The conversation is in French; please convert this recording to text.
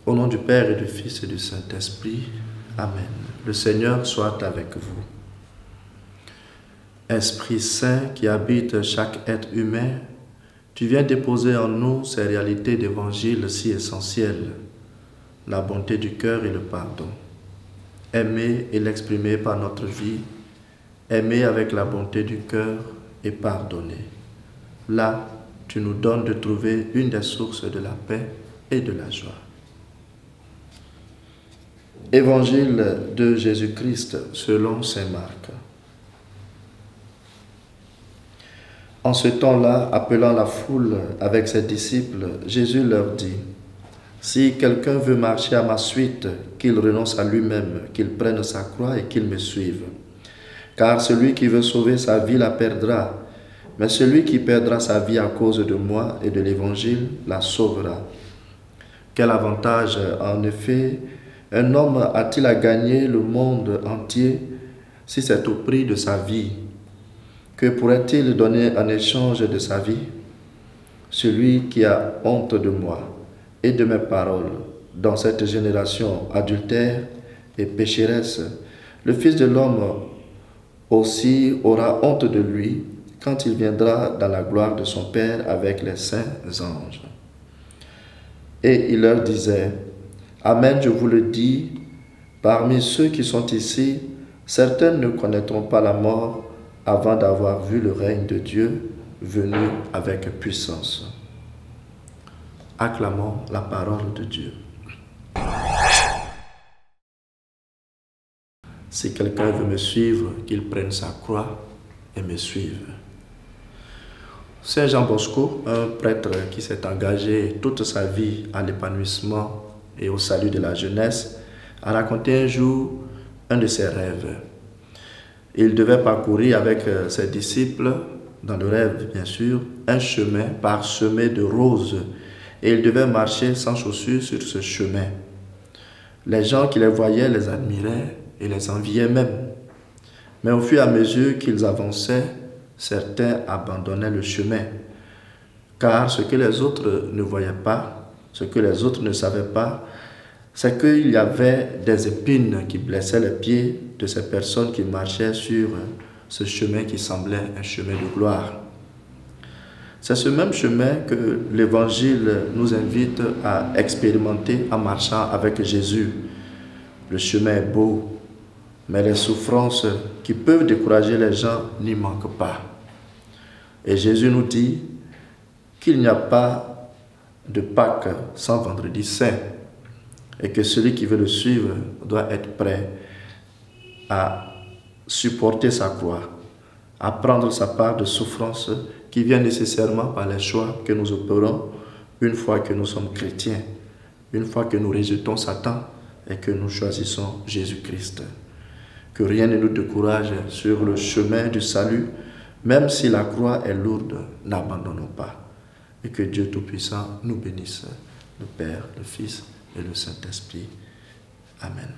Au nom du Père et du Fils et du Saint-Esprit. Amen. Le Seigneur soit avec vous. Esprit Saint qui habite chaque être humain, tu viens déposer en nous ces réalités d'évangile si essentielles, la bonté du cœur et le pardon. Aimer et l'exprimer par notre vie, aimer avec la bonté du cœur et pardonner. Là, tu nous donnes de trouver une des sources de la paix et de la joie. Évangile de Jésus-Christ selon saint Marc. En ce temps-là, appelant la foule avec ses disciples, Jésus leur dit : « Si quelqu'un veut marcher à ma suite, qu'il renonce à lui-même, qu'il prenne sa croix et qu'il me suive. Car celui qui veut sauver sa vie la perdra, mais celui qui perdra sa vie à cause de moi et de l'Évangile la sauvera. Quel avantage, en effet, un homme a-t-il à gagner le monde entier si c'est au prix de sa vie ? Que pourrait-il donner en échange de sa vie ? Celui qui a honte de moi et de mes paroles dans cette génération adultère et pécheresse, le Fils de l'homme aussi aura honte de lui quand il viendra dans la gloire de son Père avec les saints anges. » Et il leur disait : « Amen, je vous le dis, parmi ceux qui sont ici, certains ne connaîtront pas la mort avant d'avoir vu le règne de Dieu venu avec puissance. » Acclamons la parole de Dieu. Si quelqu'un veut me suivre, qu'il prenne sa croix et me suive. Saint Jean Bosco, un prêtre qui s'est engagé toute sa vie à l'épanouissement et au salut de la jeunesse, a raconté un jour un de ses rêves. Il devait parcourir avec ses disciples, dans le rêve bien sûr, un chemin parsemé de roses, et il devait marcher sans chaussures sur ce chemin. Les gens qui les voyaient les admiraient et les enviaient même. Mais au fur et à mesure qu'ils avançaient, certains abandonnaient le chemin, car ce que les autres ne voyaient pas, ce que les autres ne savaient pas, c'est qu'il y avait des épines qui blessaient les pieds de ces personnes qui marchaient sur ce chemin qui semblait un chemin de gloire. C'est ce même chemin que l'Évangile nous invite à expérimenter en marchant avec Jésus. Le chemin est beau, mais les souffrances qui peuvent décourager les gens n'y manquent pas. Et Jésus nous dit qu'il n'y a pas de Pâques sans Vendredi Saint et que celui qui veut le suivre doit être prêt à supporter sa croix, à prendre sa part de souffrance qui vient nécessairement par les choix que nous opérons une fois que nous sommes chrétiens, une fois que nous rejetons Satan et que nous choisissons Jésus-Christ. Que rien ne nous décourage sur le chemin du salut, même si la croix est lourde, n'abandonnons pas. Et que Dieu Tout-Puissant nous bénisse, le Père, le Fils et le Saint-Esprit. Amen.